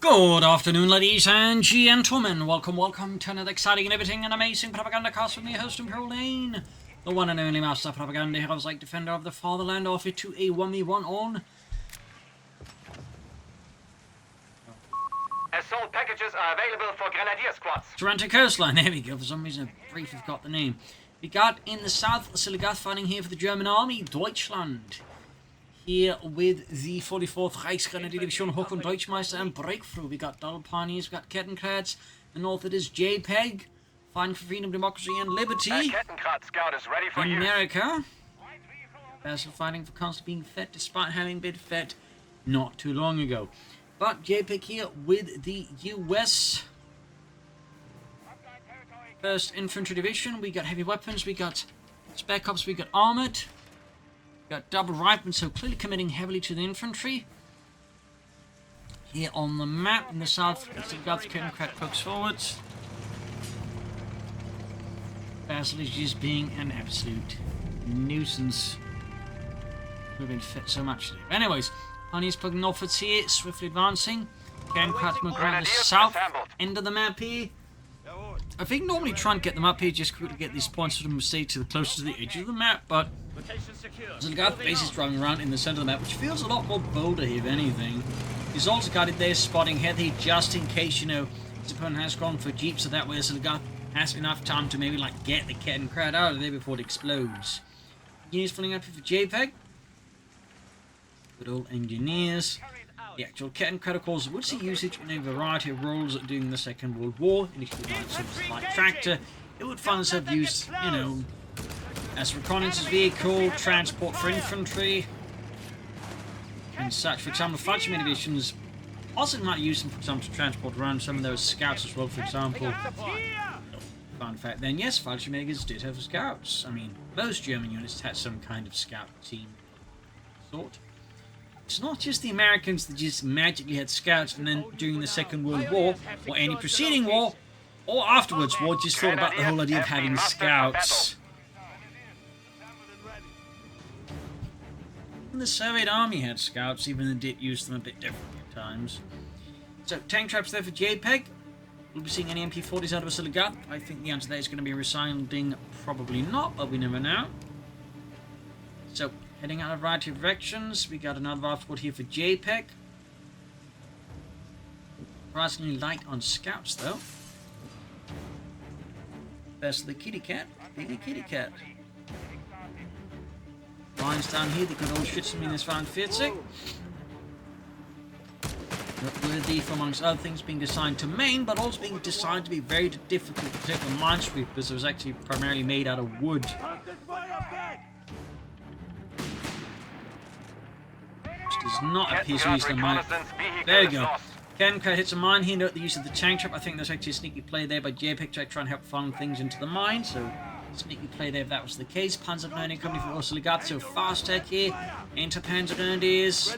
Good afternoon, ladies and gentlemen. Welcome to another exciting and everything and amazing Propagandacast with me, host and Lane, the one and only master of propaganda, heroes like defender of the fatherland, offer to a 1v1 on Assault packages are available for grenadier squads. Taranto Coastline. There we go. For some reason, I briefly forgot the name. We got in the south, Oziligath fighting here for the German army, Deutschland. Here with the 44th Reichsgrenadierdivision, Hoch und Deutschmeister and Breakthrough. We got Double Pioneers, we got Kettenkrats. The north it is Jpeg, fighting for freedom, democracy and liberty. Kettenkrat scout is ready for use. America. Vessel fighting for constantly being fed despite having been fed not too long ago. But Jpeg here with the US 1st Infantry Division. We got heavy weapons, we got spec ops, we got armored. Got double riflemen, so clearly committing heavily to the infantry. Here on the map in the south, we've got the Kettenkrat pokes forwards. Basil is just being an absolute nuisance. We've been fit so much today. Anyways, Pioneers plugging northwards here, swiftly advancing. Kettenkrat moving around the south end of the map here. I think normally try and get them up here just quickly get these points for them to stay to the closest to the edge of the map, but Oziligath base is driving around in the center of the map, which feels a lot more bolder here, if anything. He's also got it there spotting Heathy just in case, you know, his opponent has gone for Jeep, so that way Oziligath has enough time to maybe like get the Kettenkrat out of there before it explodes. Engineers filling up here for Jpeg. Good old engineers. The actual Kettenkrat, of course, would see usage in a variety of roles during the Second World War. Initially, like sort of light tractor, it would find itself used, you know, as a reconnaissance vehicle, transport for infantry, and such. For example, Fallschirm divisions also might use them, for example, to transport around some of those scouts as well, for example. Fun fact then, yes, Fallschirmjägers did have scouts. I mean, most German units had some kind of scout team sort. It's not just the Americans that just magically had scouts and then during the Second World War, or any preceding war, or afterwards war, just thought about the whole idea of having scouts. And the Soviet army had scouts, even though they did use them a bit differently at times. So, tank traps there for Jpeg. Will we be seeing any MP40s out of Oziligath? I think the answer there is going to be resounding probably not, but we never know. So, heading out a variety of directions. We got another afterward here for Jpeg. Surprisingly light on scouts, though. Best of the kitty cat. Bigger kitty cat. Lines down here, the good old Schützenminus 45. Noteworthy for, amongst other things, being designed to main, but also being designed to be very difficult to protect with minesweepers. It was actually primarily made out of wood. Does not appear to use the mine. There we go. Kettenkrat hits a mine here. Note the use of the tank trap. I think there's actually a sneaky play there by Jpeg to try and help funnel things into the mine. So, sneaky play there if that was the case. Panzer Grenadier coming from Oziligath. So, fast tech here. Into Panzer Grenadiers.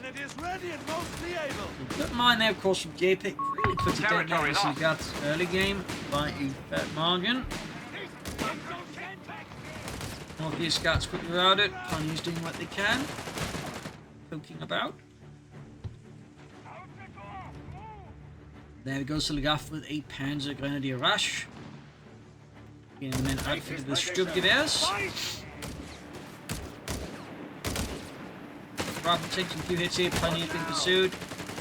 Good mine there, of course, from Jpeg. Really puts it down there in Oziligath's early game by a fat margin. Northeast scouts quickly around it. Pioneers doing what they can. Poking about. There we go, Oziligath with a Panzer Grenadier rush. Getting the men outfitted with Sturmgewehrs. Rifle takes some few hits here, Pioneers being pursued.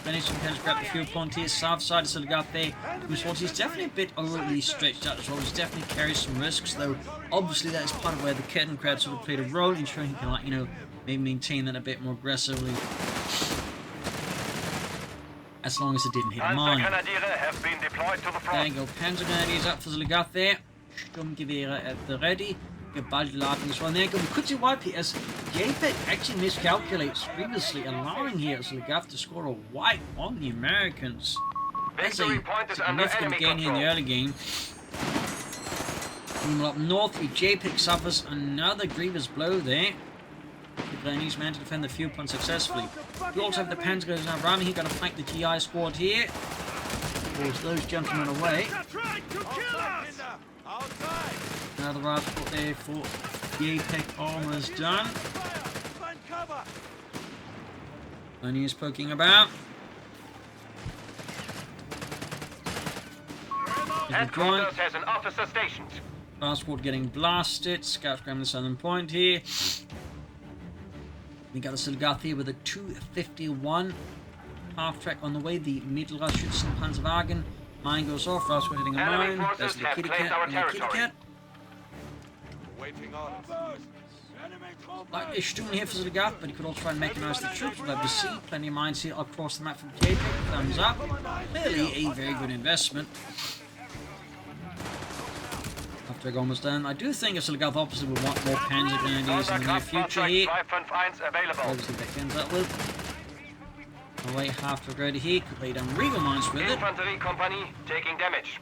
Grenadiers can grab the fuel point here, south side of Oziligath there. Whose force is definitely a bit overly stretched out as well, which definitely carries some risks, though obviously that is part of where the Kettenkrat sort of played a role, ensuring he can, like, you know, maybe maintain that a bit more aggressively. As long as it didn't hit a mine. There you go, Panzer Grenadiers up for Oziligath there. Sturmgewehre at the ready. Geballte Ladung as well. There you go, we could see why as Jpeg actually miscalculates previously, allowing here Oziligath to score a wipe on the Americans. That's a significant gain here in the early game. Meanwhile up north, Jpeg suffers another grievous blow there. The Grenadiers managed to defend the fuel point successfully. We also have the Panzer Grenadiers now running here, going to flank the GI squad here. Force those gentlemen away. Another rifle there for Jpeg, almost done. Grenadiers poking about. Headquarters has an officer stationed. Last squad getting blasted. Scouts grabbing the southern point here. We got a Oziligath here with a 251. Half track on the way. The Mittelschützen Panzerwagen. Mine goes off. Last squad hitting a Enemy mine. forces There's the have kitty claimed cat. our And the kitty territory. cat. Waiting orders. Like a Sturm here for Oziligath, but he could also try and mechanise the troops. We'll have to see. Plenty of mines here across the map from Jpeg. Thumbs up. Clearly a very good investment. After almost done, I do think Oziligath opposite would want more Panzer Grenadiers in the near future here. Obviously that ends up with. Away half to ready here, could lay down Regal mines with it. Infantry company taking damage.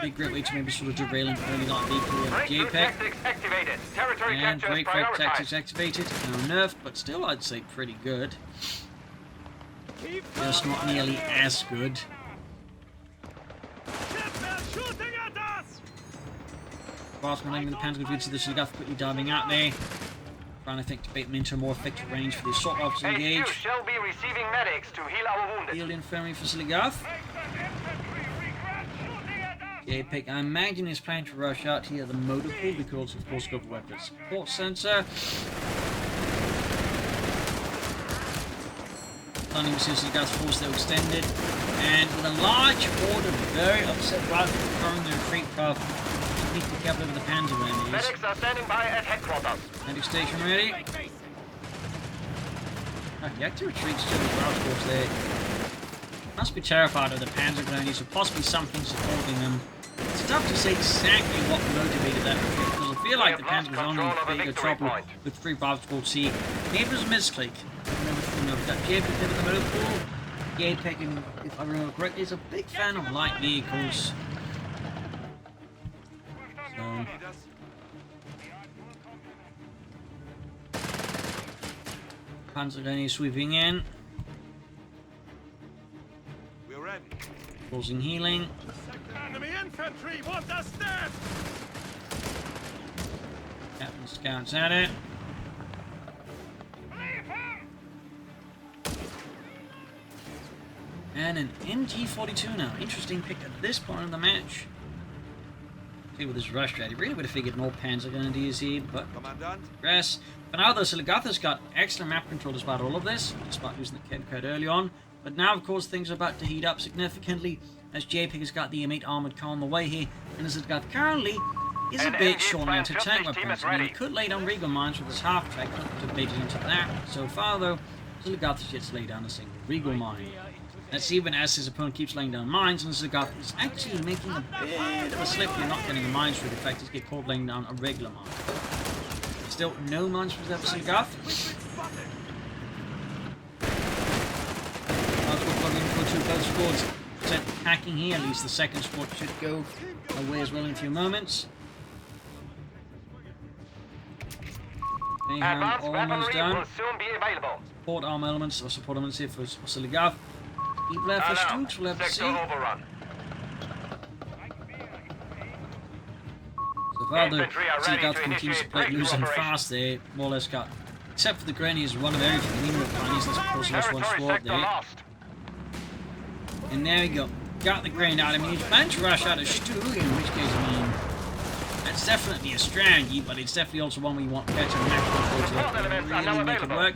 Be a great way to maybe sort of derail an early light vehicle with Breakthrough Jpeg. tactics activated. Territory And captures great frag tactics prioritized. activated. Now nerfed, but still I'd say pretty good. Just not nearly as good. Whilst we're naming the Panzer Grenadiers to the Oziligath quickly diving out there. Trying to bait them into a more effective range for the assault rifles to engage. HQ shall be receiving medics to heal our wounded. Field infirmary for Oziligath. Jpeg, I imagine he's planning to rush out here at the motor pool because of course go for weapons support sensor. Planning to see Oziligath's force though extended. And with a large horde of very upset rivals preparing the retreat path. Need to be careful over the Panzer Grenadiers. Medics are standing by at headquarters. Medic station ready. The active retreats to the ground force there. Must be terrified of the Panzer Grenadiers or possibly something supporting them. It's tough to say exactly what motivated that retreat because I feel like the Panzer was only in bigger trouble with 3 Bravo Squad C. Maybe it was a misclick. We've got Jpeg in the middle pool. Jpeg, if I remember correctly, is a big fan of light vehicles. So, Panzer Grenadier sweeping in. We're ready. Causing healing. Enemy infantry want us dead. Captain Scouts at it. And an MG42 now. Interesting pick at this point of the match. See with his rush strategy. Really would have figured more Panzer Grenadiers here, but Commandant. progress. For now, though, Oziligath has got excellent map control despite all of this, despite losing the Ked card early on. But now, of course, things are about to heat up significantly as Jpeg has got the M8 armoured car on the way here, and Oziligath currently is a bit short on anti-tank weapons. I mean, he could lay down Regal mines with his half-track, not debated into that. So far, though, Oziligath has yet to lay down a single Regal mine. That's even as his opponent keeps laying down mines, and Oziligath is actually making a bit of a slip here, not getting the mines through. The fact he's get caught laying down a regular mine. Still no mines for Oziligath. Both squads set hacking here, at least the second squad should go away as well in a few moments. Advanced Almost weaponry done. will soon be available. Support arm elements or support elements here for Oziligath. Keep left for Stooks, we'll have to see. Sector overrun. So far, the Infantry are ready Oziligath to continues to initiate play breakthrough losing operation. fast there, more or less got, except for the Grenadiers, one of everything, even with Pioneers, that's of course lost one Territory squad sector there. lost. And there we go. Got the Grenade out. I mean, he's planning to rush out of Stu, in which case, I mean, that's definitely a strategy, but it's definitely also one where you want better Support elements are now really make it available. work.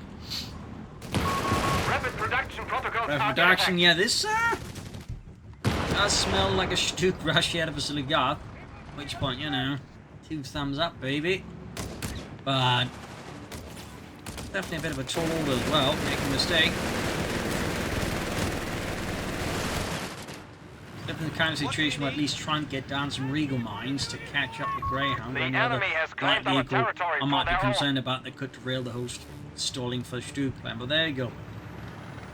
Rapid production protocols Rapid are production, in yeah, this does smell like a Stu rush out of a Oziligath. At which point, you know, 2 thumbs up, baby. But definitely a bit of a tall order as well, making a mistake. Definitely the kind of situation where at least try and get down some Regal mines to catch up the Greyhound. The Any other enemy has light claimed our vehicle territory I might for be their concerned about that could derail the host stalling for Stuke plan. But there you go.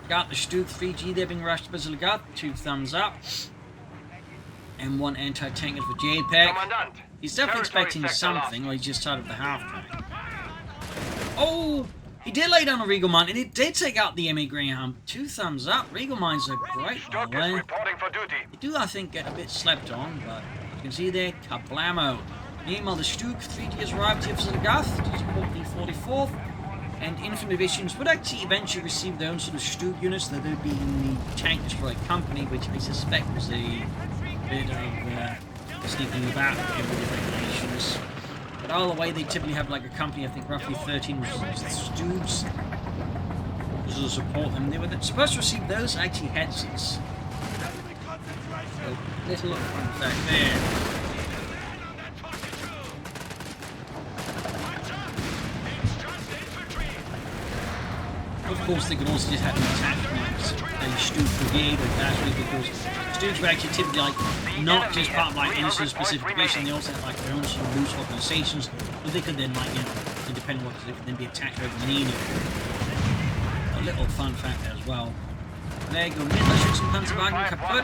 Got the Stuke 3G there being rushed by Oziligath. 2 thumbs up. And 1 anti-tank for Jpeg. Commandant. He's definitely Territory expecting sector something, lost. or he's just out of the half-track. Oh! He did lay down a Regal mine, and it did take out the M8 Greyhound. 2 thumbs up. Regal mines are great, by Stuck the is way. reporting for duty. They do, I think, get a bit slept on, but you can see there, kablamo. Meanwhile, the Stuke 3G has arrived here for Oziligath to support the 44th, and infantry divisions would actually eventually receive their own sort of Stuke units, that they'd be in the Tank Destroyer Company, which I suspect was a bit of sneaking about with the regulations. But all the way, they typically have like a company, I think roughly 13 students to support them. They were supposed to receive those actually headsets. A little fun fact there. Of course, they could also just have an attack like a Stooge brigade or battery, because Stooges were actually typically like not just part of like any specific division. They also had like their own sort of loose organizations, but they could then like depending on what they could then be attacked over needed. A little fun fact there as well. There you go, Midler shoots some Panzerwagen kaput.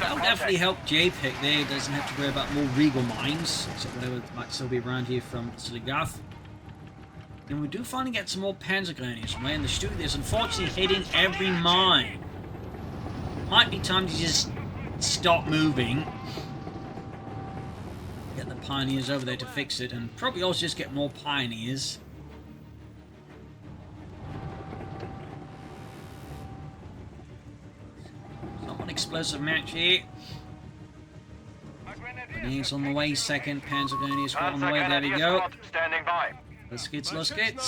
That'll definitely help Jpeg there. He doesn't have to worry about more Regal mines, except whatever might still be around here from Oziligath. And we do finally get some more Panzer Grenadiers from the Stu. There's unfortunately hitting every mine. Might be time to just stop moving. Get the Pioneers over there to fix it, and probably also just get more Pioneers. Somewhat explosive match here. Grenadiers on the way, second Panzer Grenadier squad on the way, there we go. Standing by. Let's get. He's been talking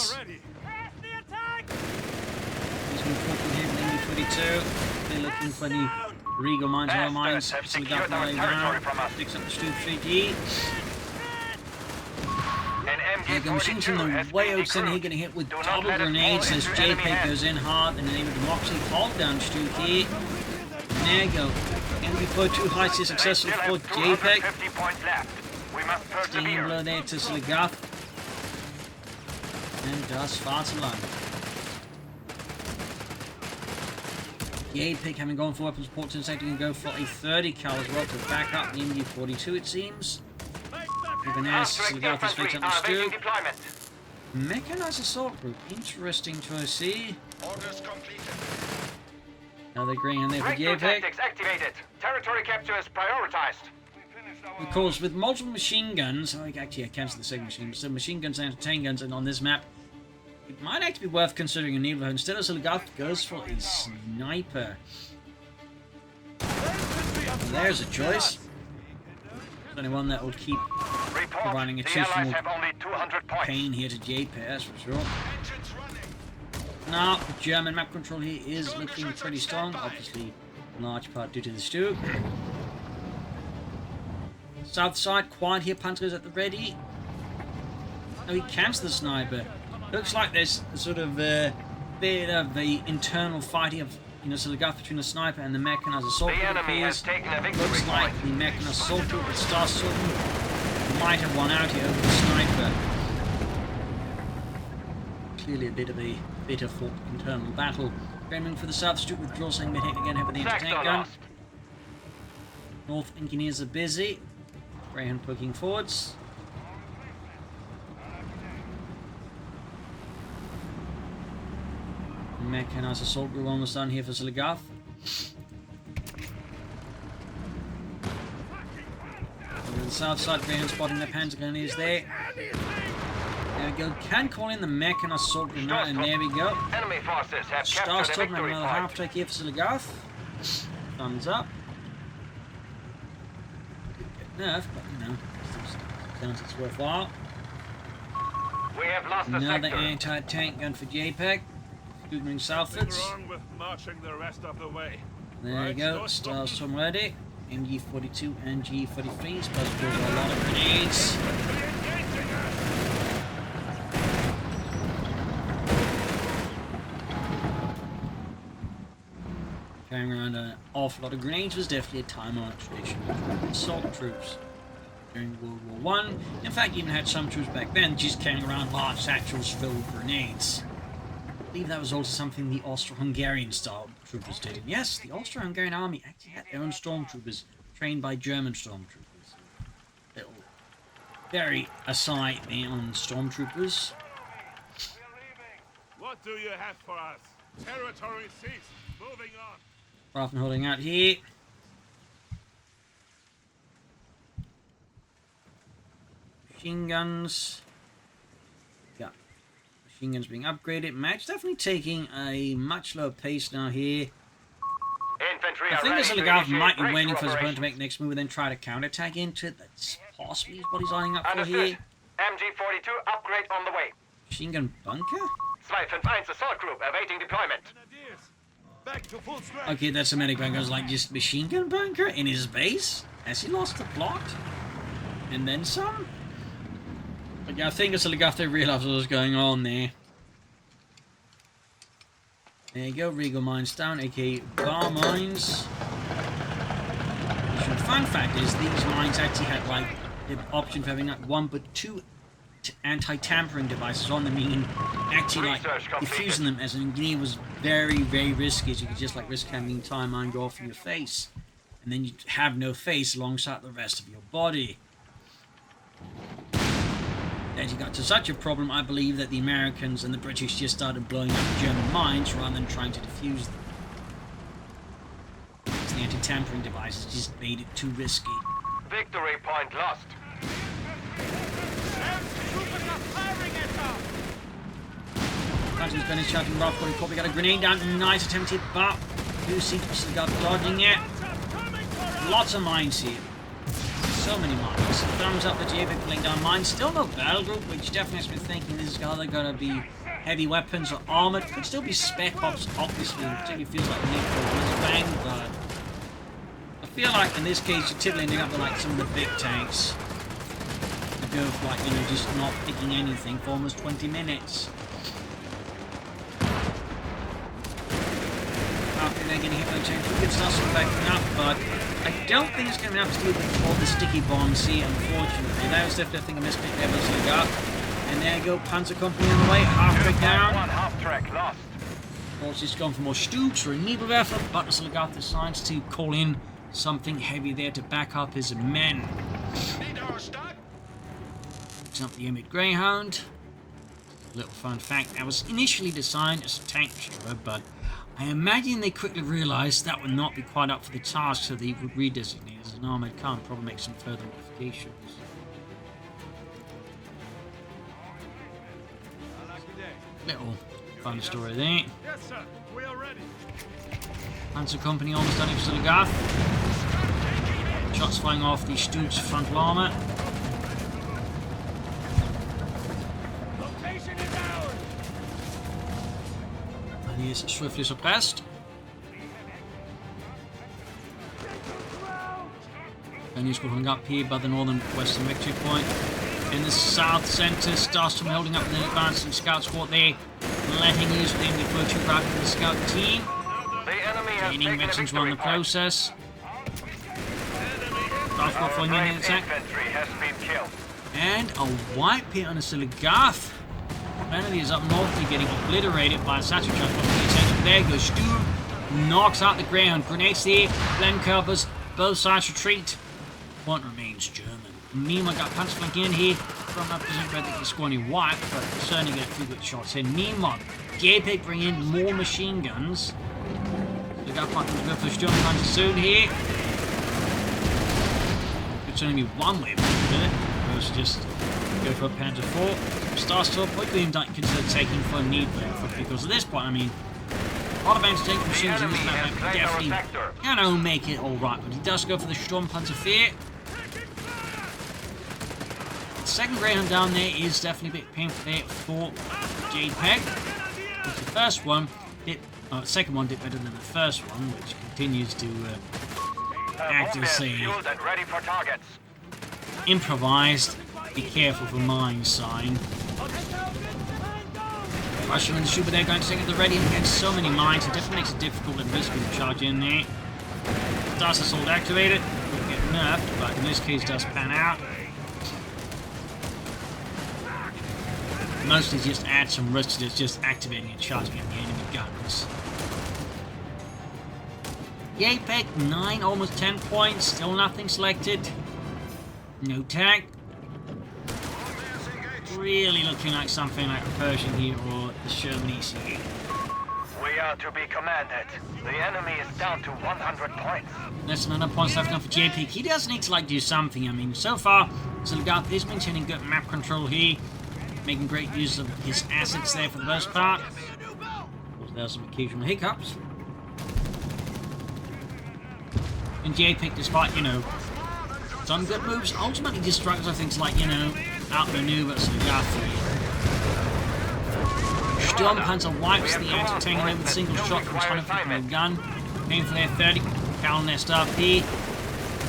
here with MD-42. They're looking for the Regal mines, oil mines. So we got the way down. Picks up the Stu 3G. There go machines in the way out center here, getting hit with double grenades as Jpeg goes in hard, and then able to Moxley hold down Stu here. And there you go. MD-42 heights is successful for Jpeg. Staying below there to Oziligath. And does far too long. Jpeg having gone for weapon support to the sector can go for a 30 cal as well to back up the MD-42 it seems. Even as Oziligath is fixed up the Stu. Mechanized assault group, interesting choice here. Now they're agreeing on there for Jpeg. Activated. Territory capture is prioritized. Of course, with multiple machine guns, actually I cancelled the second machine, so machine guns and 10 guns, and on this map, it might actually be worth considering a Needler. Instead of Oziligath goes for a sniper. There's a choice. Only one that will keep providing additional pain here to Jpeg, that's for sure. Now, German map control here is looking pretty strong, obviously in large part due to the Stu. South side, quiet here, Panzer's at the ready. Oh, he cancels the sniper. Looks like there's a sort of bit of the internal fight here of Oziligath between the sniper and the mechanized assault group appears. Looks like the mechanized assault group that starts Sultan might have won out here over the sniper. Clearly a bit of a bitter fought internal battle. Aiming for the south, Stu withdraws, saying mid-hit again, have the anti-tank gun. North engineers are busy. Greyhound poking forwards. Mechanized assault group almost done here for Oziligath. Over the south side, Greyhound spotting the Panzer Grenadiers there. There we go. Can call in the mechanized assault group now, and there we go. Enemy forces have Starts captured talking another half track here for Oziligath. Thumbs up. Nerf, but you know, sounds it's worthwhile. We have lost the Another sector. anti-tank gun for Jpeg. Scootering southwards. Wrong with marching the rest of the way. There you go, Stars from ready. MG-42 and G-43. Supposed to pull a lot of grenades. Carrying around an awful lot of grenades was definitely a time-honored tradition of assault troops during World War I. In fact, you even had some troops back then just carrying around large satchels filled with grenades. I believe that was also something the Austro-Hungarian style troopers did. And yes, the Austro-Hungarian army actually had their own stormtroopers, trained by German stormtroopers. Little, very aside there on stormtroopers. What do you have for us? Territory seized. Moving on. Rather than holding out here. Machine guns. Yeah. Machine guns being upgraded. Match definitely taking a much lower pace now here. infantry I are think ready to Oziligath initiate might be breakthrough waiting for his opponent to operations. make the next move and then try to counterattack into it. That's possibly what he's eyeing up for Understood. here. MG-42 upgrade on the way. Machine gun bunker? 251 assault group awaiting deployment. Grenadiers, back to full strength. Okay, that's a medic bunker. I was like, just machine gun bunker in his base? Has he lost the plot? And then some? But yeah, I think Oziligath realised what was going on there. There you go, Regal Mines down, aka bar mines. The fun fact is, these mines actually had like the option for having not one but two anti-tampering devices on them, meaning actually like defusing them as an engineer was very, very risky, as you could just like risk having the entire mine go off in your face. And then you'd have no face alongside the rest of your body. As you got to such a problem, I believe that the Americans and the British just started blowing up German mines rather than trying to defuse them. Because the anti-tampering devices just made it too risky. Victory point lost. Francis Bennett shouting rough, but he probably got a grenade down. Nice attempted, but who seems to got dodging it? Lots of mines here. So many mines. Thumbs up the Jpeg pulling down mines. Still no battle group, which definitely has been thinking this is either going to be heavy weapons or armored. Could still be spec ops, obviously. It particularly feels like we need for bang, but I feel like in this case you're typically ending up with like some of the big tanks. To go for like, you know, just not picking anything for almost 20 minutes. After they're getting hit by the change, we could start some backing up, but I don't think it's going to be enough to deal with all the sticky bombs here, unfortunately. That was definitely, I think, a mispick there, Oziligath. And there you go, Panzer Company on the way, halfway down. One half track lost. Of course, he's gone for more Stoops or a Nebelwerfer, but Oziligath decides to call in something heavy there to back up his men. It's not the Emmet Greyhound. Little fun fact, that was initially designed as a tank shooter, but I imagine they quickly realised that would not be quite up for the task, so they would redesignate as an armoured car and probably make some further modifications. Little fun story there. Yes, sir. We are ready. Panzer Company almost done it for Oziligath. Shots flying off the Stoops frontal armour. Location is ours. And he is swiftly suppressed. And he's going up here by the northern western victory point. In the south centre, Starstorm holding up with an advancing scout squad there, letting use of the MD-42 back to the scout team. The enemy has Gaining taken a veterans while in victory the point. process. Transport Our for Union light attack. infantry has been killed. And a white pit on a Oziligath. Apparently is up north, they're getting obliterated by a satchel transport. There goes Stu. Knocks out the ground. Grenades there. Blend covers. Both sides retreat. Point remains German. Nima got punch flank in here from that position where they can score any white, but certainly get a few good shots here. Nima, Jpeg bring in more machine guns. The got punch to go for Sturm punches soon here. It's only one way to do it. Opposed to just go for a Panzer IV. Starstorm probably even consider taking for a need because at this point, I mean, a lot of anti-tank machines in this map definitely, you know, make it alright, but he does go for the Sturmpanzer IV. The second Greyhound down there is definitely a bit painful there for Jpeg. The first one did, the second one did better than the first one, which continues to act as a Fueled and ready for targets. improvised, be careful for mine sign. Russian and the Super there going to take at the ready against so many mines, it definitely makes it difficult and risky to charge in there. Does assault activated, will get nerfed, but in this case does pan out. Mostly just add some risk to just activating and charging at the enemy guns. Jpeg 9, almost 10 points, still nothing selected. No tag. Really looking like something like a Persian here or the Sherman ECU. We are to be commanded. The enemy is down to 100 points. Less than 100 points left now for Jpeg. He does need to like do something. I mean, so far, Oziligath is maintaining good map control here, making great use of his assets there for the most part. Of course, there are some occasional hiccups. And Jpeg, despite, you know, some good moves, ultimately just struggles, I think, to, like, you know, outmaneuver Oziligath. Sturmpanzer wipes the anti-tank away with a single shot from his 150mm gun. Aim for their 30 cal nest RP.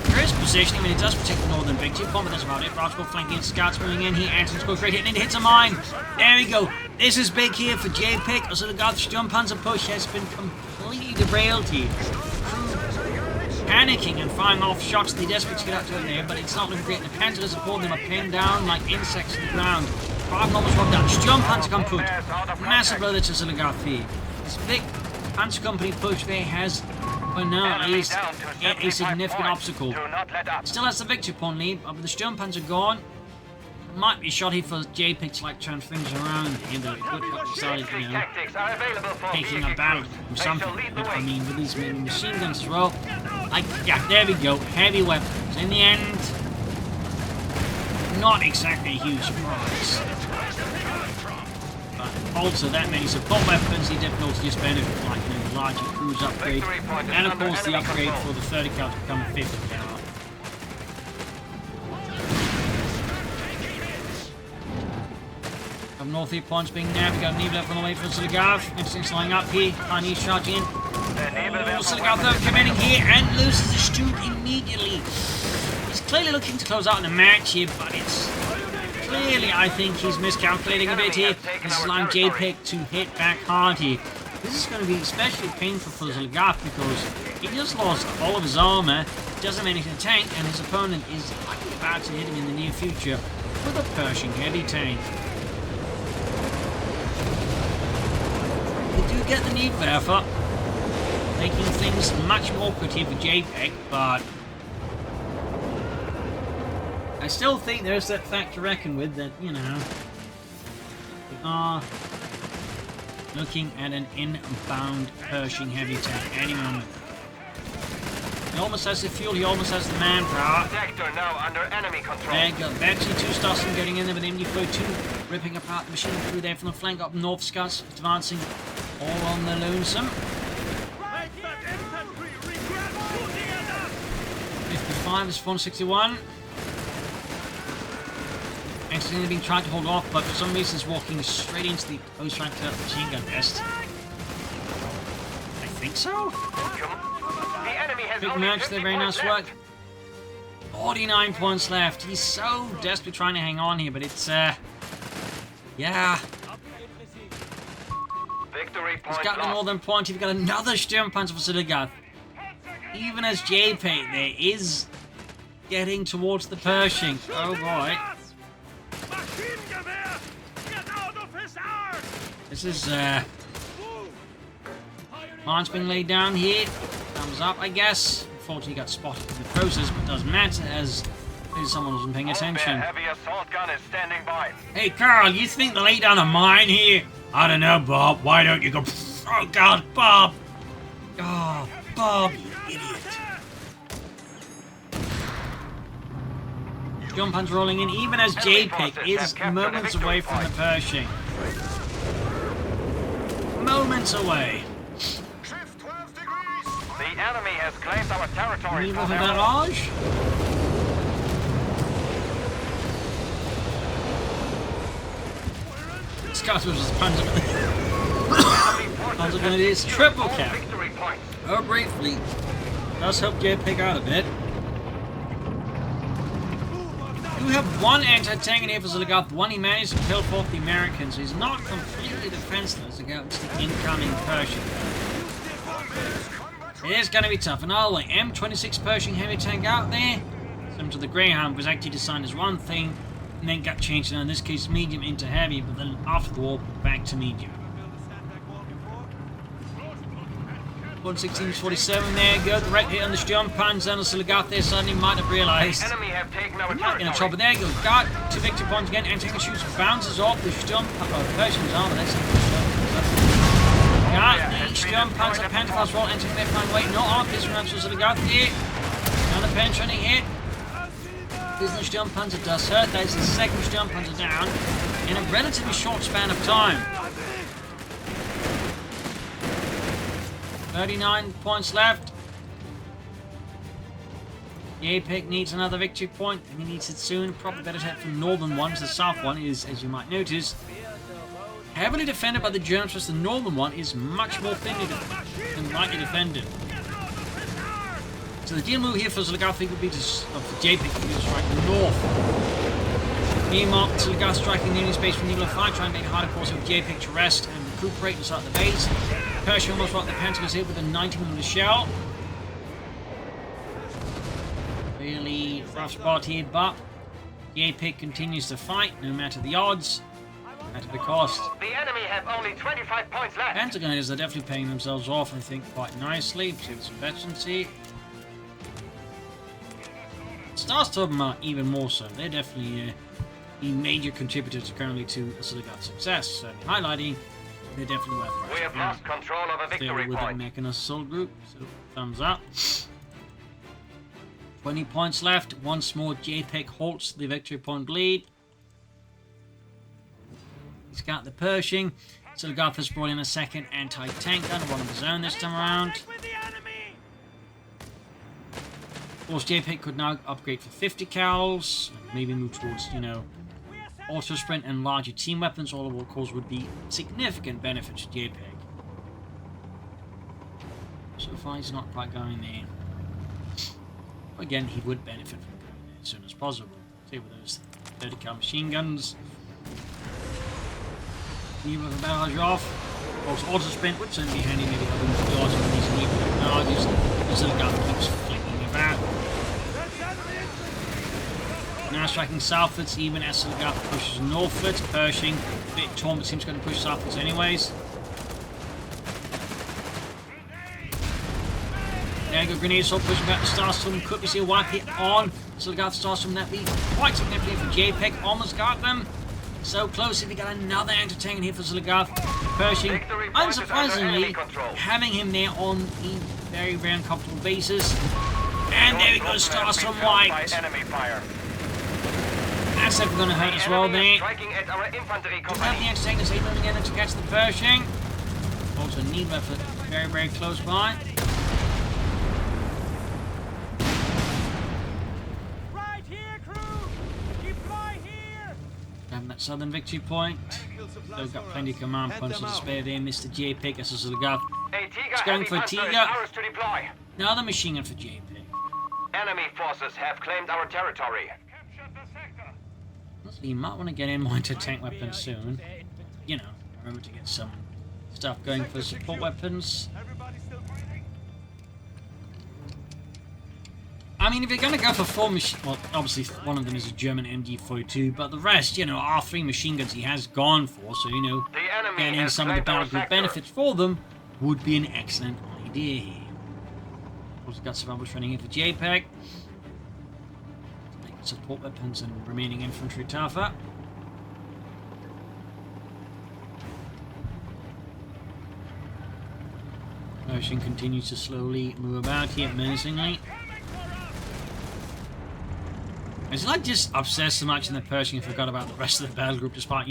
There is positioning, I mean, it does protect the northern victory point, but that's about it. Brasco flanking scouts moving in here. Anton's got a great hit, and it hits a mine. There we go. This is big here for Jpeg. Oziligath Sturmpanzer push has been completely derailed here. Panicking and firing off shots. They desperate to get out to it there, but it's not looking great. The Panzer support them are pinned down like insects in the ground. Barton almost robbed down. Sturmpanzer come put. Massive blow to Oziligath here. This big Panzer company push there has, for now at least, a significant obstacle. Still has the victory point lead, but with the Sturmpanzer gone, might be shot here for Jpeg to like turn things around here, but it could have decided, you know, taking a battle from something. I mean, with these machine guns as well. Like, yeah, there we go. Heavy weapons. In the end, not exactly a huge surprise. But also that many support weapons, the difficulty just benefit, like, you know, the larger cruise upgrade. And of course the upgrade for the 30 cal to become a 50 cal. From north here, points being nabbed. We got Nebula left on the way for Oziligath. Instincts lying up here. Chinese charging in. Oziligath though committing here and loses the Stoop immediately. He's clearly looking to close out the match here, but it's clearly, I think, he's miscalculating a bit here. This is allowing Jpeg to hit back hard here. This is going to be especially painful for Oziligath because he just lost all of his armor, doesn't manage to tank, and his opponent is likely about to hit him in the near future with a Pershing heavy tank. We do get the need Werfer, making things much more awkward here for Jpeg, but I still think there's that fact to reckon with that, you know, we are looking at an inbound Pershing heavy tank any moment. He almost has the fuel, he almost has the manpower. Sector now under enemy control. There you go. Eventually, two Stassen getting in there with MD-42, ripping apart the machine through there from the flank up north. Scouts advancing all on the lonesome. 55 is 461. Accidentally being tried to hold off, but for some reason is walking straight into the post-tractor machine gun nest. I think so. Big match there, very nice work. 49 points left. He's so desperately trying to hang on here, but it's, yeah. He's got the northern point. He's got another Sturmpanzer for Oziligath. Even as Jpeg there is getting towards the Pershing. Oh boy. This is, lines being laid down here. Thumbs up, I guess. Unfortunately, got spotted in the process, but doesn't matter as someone wasn't paying attention. Heavy assault gun is standing by. Hey, Carl, you think they'll lay down a mine here? I don't know, Bob. Why don't you go? Oh, God, Bob. Oh, Bob, you idiot. Sturmpanzer rolling in, even as Jpeg is moments away from the Pershing. Moments away. The enemy has claimed our territory. Need a barrage? Scouts versus Panzer. Panzer Grenadiers triple cap. Oh, briefly. Does help Jpeg out a bit. We have one anti-tank in here for Oziligath. One he managed to kill off the Americans. He's not completely defenseless against the incoming Pershing. It is going to be tough. Another way, M26 Pershing heavy tank out there. Similar to the Greyhound was actually designed as one thing and then got changed, and in this case medium into heavy, but then after the war back to medium. 116-47 there, good. Right hit on the Sturmpanzer and Oziligath there suddenly might have realised. Enemy have taken our Not in a trouble. There you go. Got two victory points again. Anti-tank shoots, bounces off the Pershing's armor. Let's got the Sturmpanzer Pantherfast roll. Anti-tank left flank weight. No arm piece from Oziligath here. Another penetrating hit. This is the Sturmpanzer does hurt. That is the second Sturmpanzer down in a relatively short span of time. 39 points left. Jpeg needs another victory point, and he needs it soon. Probably better head for the northern one, the south one is, as you might notice, heavily defended by the Germans, whereas the northern one is much more thinly and lightly defended. So the deal move here for Oziligath would be to, for Jpeg would be to strike north. Meanwhile, Oziligath striking the enemy space from Nibla 5, trying to make it harder for Jpeg to rest and recuperate and start the base. Pershing almost right the Pentagon's here with a 90mm shell. Really rough spot here, but Jpeg continues to fight no matter the odds, no matter the cost. The enemy have only 25 points left. Pentagoners are definitely paying themselves off, I think, quite nicely. See some veterans here. Starstorm are even more so. They're definitely the major contributors currently to Oziligath's success. So highlighting, they're definitely worth it. We have lost control of a victory with point. the Mechanist assault group, so thumbs up. 20 points left. Once more, Jpeg halts the victory point lead. He's got the Pershing. Oziligath has brought in a second anti-tank gun, one of his own this time around. Of course, Jpeg could now upgrade for 50 cals, maybe move towards, auto sprint and larger team weapons, all of course would be significant benefit to Jpeg. So far, he's not quite going there. Again, he would benefit from going there as soon as possible. See, with those 30 cal machine guns. Neither of the barrage off. Also, auto sprint would certainly be handy, maybe having to dodge when these needed charges. Oziligath keeps flicking about. Now striking southwards, even as Oziligath pushes northwards. Pershing, a bit torn, but seems going to push southwards anyways. There you go, grenade assault pushing back the Starstorm. Could we see a wipe hit on Oziligath Starstorm? That be quite significant for Jpeg. Almost got them. So close if we got another anti-tank here for Oziligath. Pershing, unsurprisingly, having him there on the very, very uncomfortable basis. And there we go, Starstorm wiped. That's definitely going to hurt as well there. Does have the anti-tank is able again to catch the Pershing. Also, need effort very, very close by. That southern victory point. They've got plenty of command points to spare there. Mr. Jpeg as Oziligath. It's going for Tiga. Another machine gun for Jpeg. Enemy forces have claimed our territory. You might want to get in more into tank weapons soon. Remember to get some stuff going for support weapons. I mean, if you're going to go for 4 machine... Well, obviously one of them is a German MG42, but the rest, are 3 machine guns he has gone for, so, getting some of the battle group benefits for them would be an excellent idea here. Also got some ambush running in for Jpeg. Making support weapons and remaining infantry tougher. Pershing continues to slowly move about here menacingly. It's not just obsessed so much in the Pershing and forgot about the rest of the battle group, despite,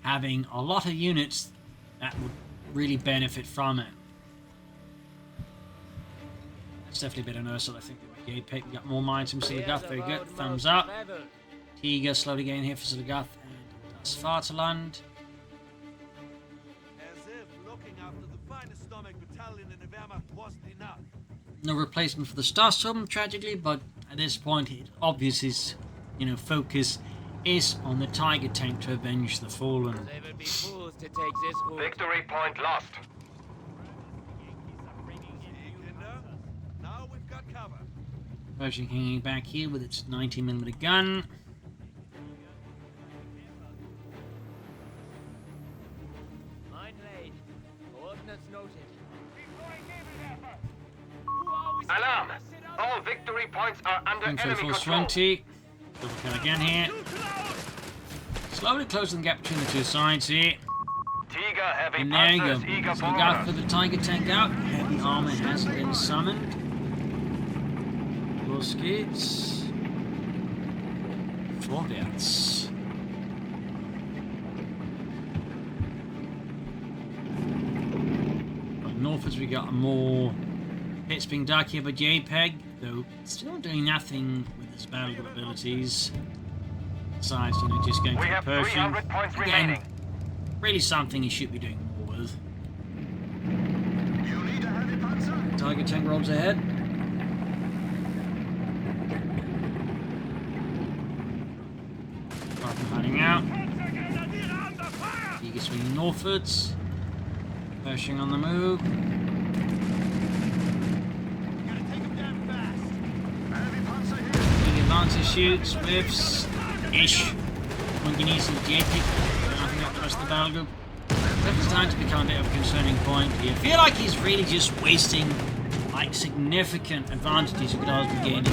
having a lot of units that would really benefit from it. It's definitely a bit unearthly, I think. Jpeg got more mines from Oziligath, very good. Thumbs up. Tiga slowly getting here for Oziligath and Das Vaterland. No replacement for the Starstorm, tragically, but at this point, obvious his, focus is on the Tiger tank to avenge the fallen. Victory point lost. Pershing hanging back here with its 90mm gun. Alarm! All victory points are under enemy control. 20. Double kill again here. Slowly closing the gap between the two sides here. Tiga heavy And there you go. panzers eager So for we got order. for the Tiger tank out. Heavy armor has been summoned. Muskets. Vorwärts. Northwards we got more hits being dug here by Jpeg. though, still doing nothing with his battle abilities. Besides, you know, just going We for the have Pershing. 300 points Again, remaining. really something he should be doing more with. Tiger tank rolls ahead. Spartan hiding out. Eager swinging northwards. Pershing on the move. Big advances, shoots, whiffs, ish. Manganese and Jpeg. Nothing up the rest of the battle group. It's time to become a bit of a concerning point here. I feel like he's really just wasting like significant advantages he could always be gaining.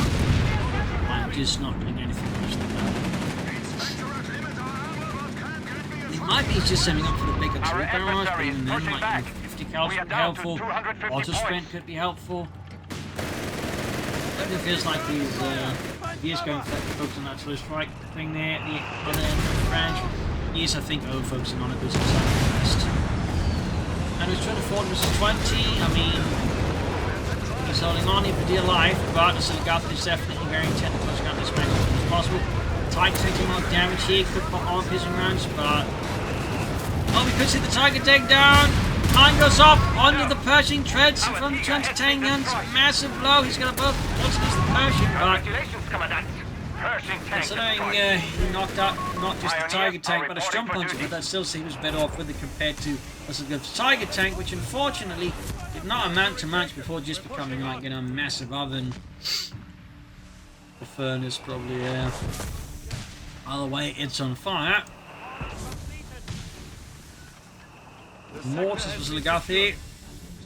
Like just not doing anything much like that. He might be just setting up for the bigger troop barrage, but even then, like 50 cals would be helpful. Auto sprint could be helpful. It feels like he is going to focus on that slow strike thing there at the other end of the branch. He is, I think, over-focusing on it because it's best. And he's trying to afford versus 20. I mean, he's holding on here for dear life, but Oziligath is definitely very intent to push out this match as soon as possible. Tiger taking a lot of damage here, could put on piercing rounds, but... Oh, we could see the Tiger take down! Mine goes off onto the Pershing, treads in front of the Trans-Tank guns. Massive blow. He's going to both also use the Pershing, but considering he knocked out not just the Tiger tank, but a Strong Puncher, but that still seems better off with it compared to the Tiger tank, which unfortunately did not amount to much before just becoming like, you know, a massive oven. The furnace probably, either way, it's on fire. Mortars for Oziligath here.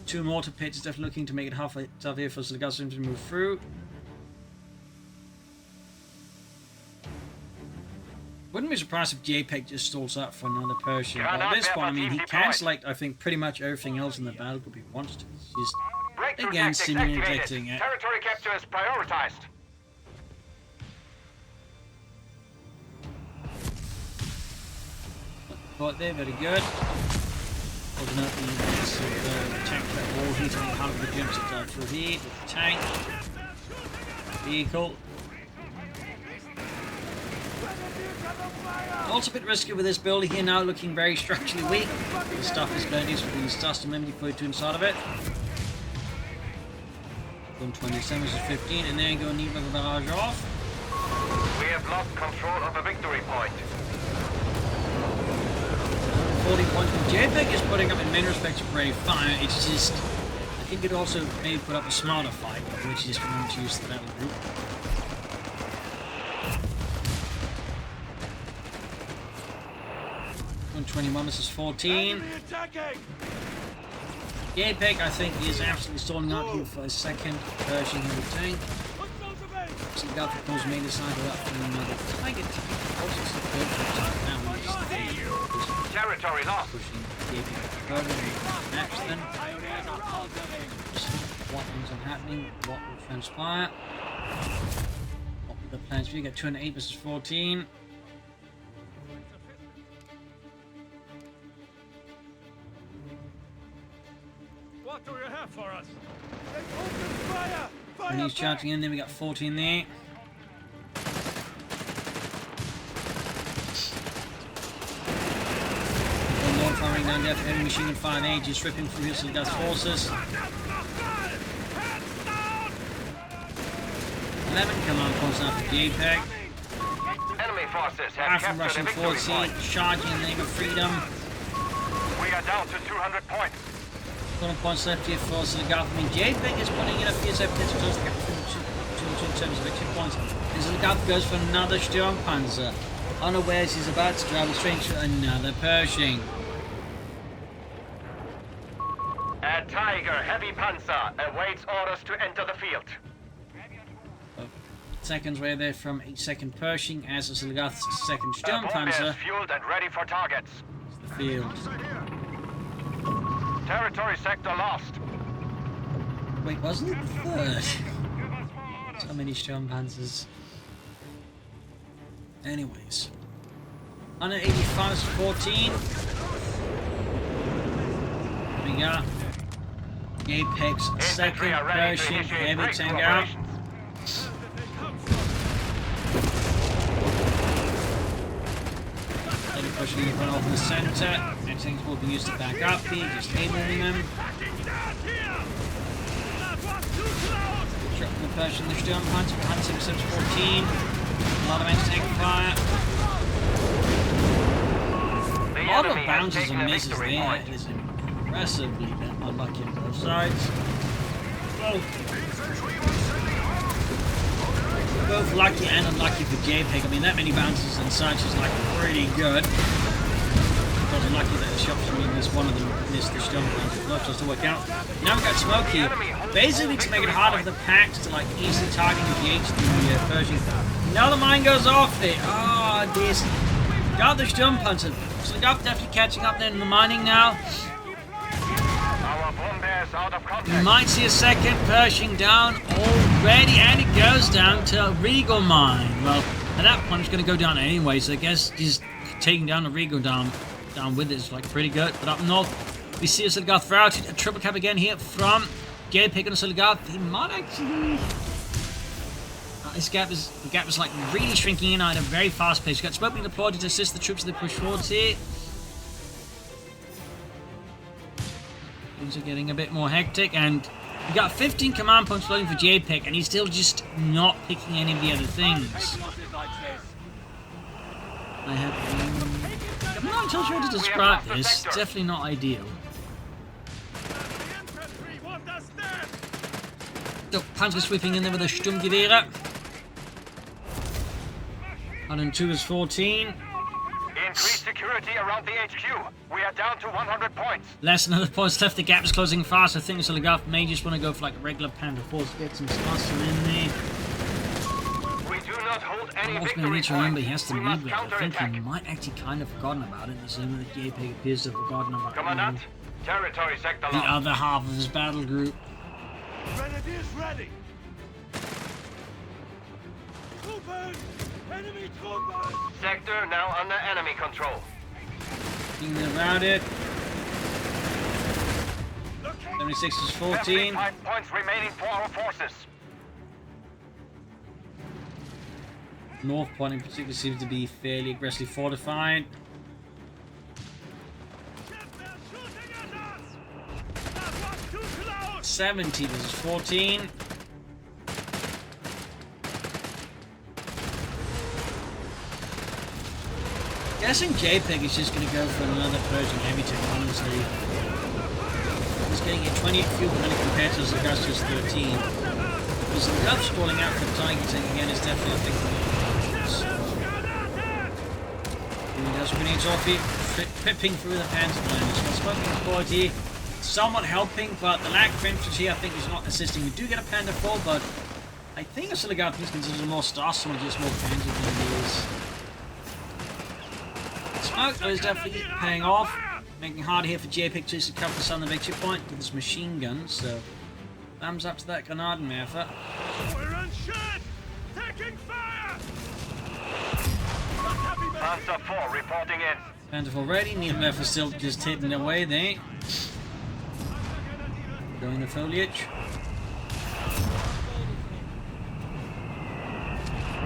2 mortar pits is definitely looking to make it halfway tough here for Oziligath to move through. Wouldn't be surprised if Jpeg just stalls out for another Pershing. But at this point, I mean, he can select, I think, pretty much everything else in the battle group he wants to. He's just, again, seemingly neglecting it. Territory capture is prioritized. Right there, very good. Open up the tank trap wall here to make half of the jumps that dive through here with the tank. Vehicle. Also a bit risky with this build here now, looking very structurally weak. The stuff is going to use for the Stars Memory 42 inside of it. 127 is 15, and then go and need the barrage off. We have lost control of the victory point. 40 points, but Jpeg is putting up in many respects a brave fire. It's just, I think it also maybe put up a smarter fight, which is going to use the battle group. 121 versus 14. Jpeg, I think, is absolutely stalling out here for a second Pershing in the tank. So the of course made a side of that from another Tiger tank. Also some good now he's territory lost. Pushing Jpeg further in the match then. What things are happening, what will transpire. What were the plans for you? Get 208 versus 14. What do you have for us? They open fire! And he's charging in, then we got 14 there. One more firing down there for heavy machine gun fire there, just ripping through Oziligath's forces. 11 command points now for Jpeg. Enemy forces have Half from captured Russian the victory forces, point. charging in the name of freedom. We are down to 200 points. 100 points left here for Oziligath. I mean, Jpeg is putting in a few seconds to close the gap in terms of victory points. Oziligath goes for another Sturm Panzer. Unawares he's about to travel straight to another Pershing. A Tiger Heavy Panzer awaits orders to enter the field. Seconds away there from a second Pershing as Oziligath's second Sturm Bomb is Panzer. fueled and ready for targets. The field. Territory sector lost. Wait, wasn't it the third? So many Sturm Panzers. Anyways. 185 is 14. We got Jpeg's second Pershing heavy tank out. swing front off in the centre. Everything's will be used to back up here, just hayballing them. Dropping the Persian, the Sturmpanzer behind 614. A lot of anti-tank fire. A lot of bounces and misses there. It is impressively unlucky on both sides. Both lucky and unlucky for Jpeg. I mean, that many bounces and such is like pretty good. But unlucky that the shops from at least one of them missed the stone bounces. Not just to work out. Now we've got smoke here. Basically to make it harder for the packs to like easily target the Persian. Now the mine goes off there. Oh, this. Got the Sturmpanzer. So Oziligath definitely catching up there in the mining now. We might see a second Pershing down already, and it goes down to Regal Mine. Well, at that point it's going to go down anyway, so I guess just taking down the Regal down with it is like pretty good. But up north, we see Oziligath throw out a triple cap again here from Jpeg and Oziligath. He might actually... the gap is like really shrinking in at a very fast pace. We've got smoke being deployed to assist the troops as they push forwards here. Things are getting a bit more hectic, and we got 15 command points floating for Jpeg, and he's still just not picking any of the other things. I'm not entirely sure how to describe this. It's definitely not ideal. So, Panzer sweeping in there with a Sturmgewehre. 102 is 14. Increase security around the HQ. We are down to 100 points. Less than 100 points left. The gap is closing fast. I think Oziligath may just want to go for like a regular Panther Force to get some spots in there. We do not hold any Also, victory need to remember he points. has to We move must it. I think he counterattack. might actually kind of forgotten about it. The same way that Jpeg appears to have forgotten about Commandant, territory sector the locked. other half of his battle group. Grenadiers ready! Troopers! Enemy troopers! Sector now under enemy control. Being routed. 76 is 14. 55 points remaining for our forces. North point in particular seems to be fairly aggressively fortified. They're shooting at us! That was too close! 70 versus 14. Guessing Jpeg is just going to go for another Persian heavy tank, honestly. He's getting a 28 fuel penalty compared to Oziligath's just 13. Because the Oziligath stalling out for the Tiger tank again is definitely a big thing. Does grenades off it, pipping through the Panzer liners. So smoking forward here, somewhat helping, but the lack of infantry I think is not assisting. We do get a Panther 4, but I think Oziligath is considered more Stars or just more Panzer than he is. Smoke though is definitely paying off, making it harder here for Jpeg to cover the southern victory point with his machine guns, so thumbs up to that Grenadier. We're unshirt! Taking fire! Panzer 4 reporting in. Panther 4 ready, Needlewerfer still just hidden away there. Going to foliage.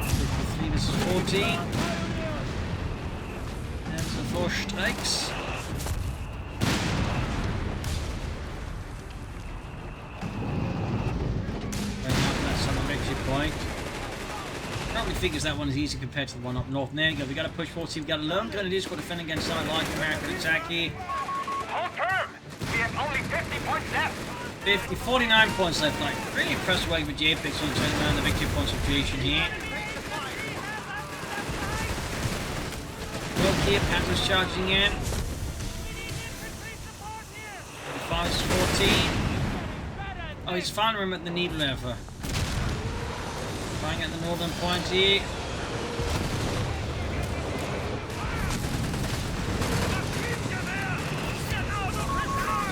53 versus 14. There's the 4 strikes. Right now, that's on the victory point. Probably figures that one is easy compared to the one up north. There you go, we got to push forward. See, we got a lone Grenadier squad defending against something like American attack here. Hold firm. We have only 50 points left. 49 points left. Like, really impressive way with Jpeg on turning around the victory point situation here. Look here, Panthers charging in. 35 is 14. Oh, he's finding him at the Needlewerfer. Trying at the northern point here.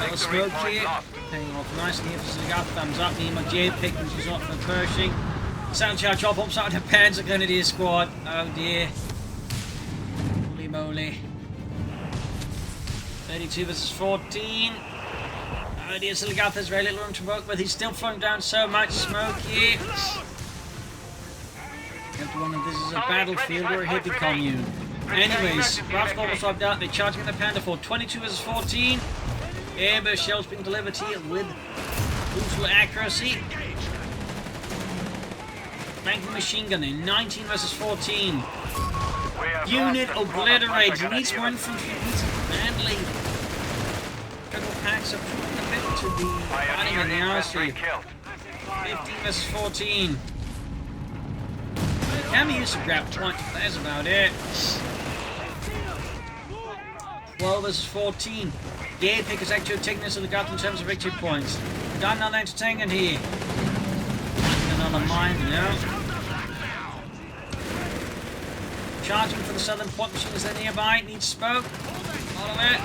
Little smoke here. Paying off nicely here for Oziligath. Thumbs up. Need my Jpeg, which is not for Pershing. Sound charge off upside the Panzer Grenadier squad. Oh dear. Holy moly. 32 versus 14. Oh dear, Oziligath has very little room to work with. He's still flowing down so much smoke here. You have to wonder if this is a battlefield or a hippie commune. Anyways, Ralph's almost wiped out. They're charging the Panda for 22 versus 14. Airburst shells being delivered here with brutal accuracy. Flanking machine gun in 19 versus 14. Unit obliterated. He needs more infantry. He needs manly. Triple packs are proving a bit to be fighting in the RC. 15 versus 14. Can be used to grab points, but that's about it. 12 versus 14. Jpeg is actually taking this to the gut in terms of victory points. Done another entertainment here. Another mine, yeah. Charging for the southern point machine is there nearby. Needs smoke. Follow it.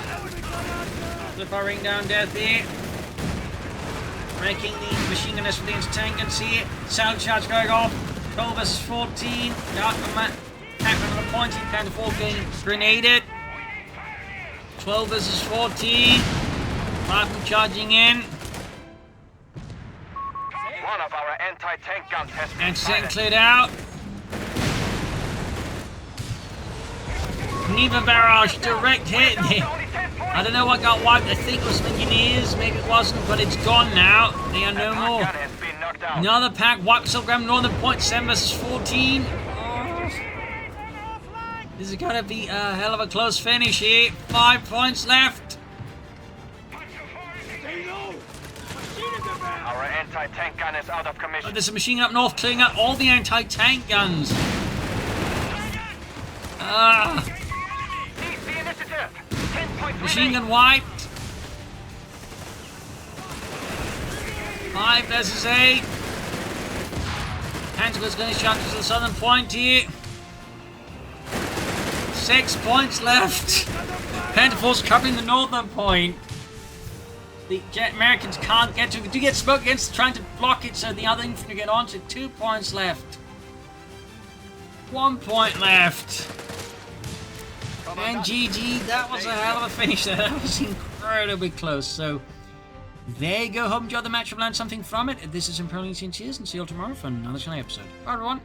Flip our ring down death here. Breaking the machine gunners for the anti-tank here. Sound charge going off. 12 versus 14. Attack another point. Panda 4 getting grenaded. 12 versus 14. Martin charging in. One of our anti-tank guns has been Anti-tank cleared out. Neva barrage, direct hit. I don't know what got wiped. I think it was engineers. Maybe it wasn't, but it's gone now. They are no more. Another pack wipes up Graham Northern point. 7 versus 14. Oh. This is going to be a hell of a close finish here. 5 points left. Our anti-tank gun is out of commission. There's a machine gun up north clearing out all the anti-tank guns. Machine gun wiped. 5 versus 8. Pantagle's going to shout to the southern point here. 6 points left. Pentaforce covering the northern point. The Americans can't get to it. Do get smoke against trying to block it so the other infantry get onto it. 2 points left. 1 point left. And GG, that was a hell of a finish there. That was incredibly close. So, there you go. Hope you enjoyed the match. I've learned something from it. This is Imperial Cheers, and see you all tomorrow for another channel episode. Bye, everyone.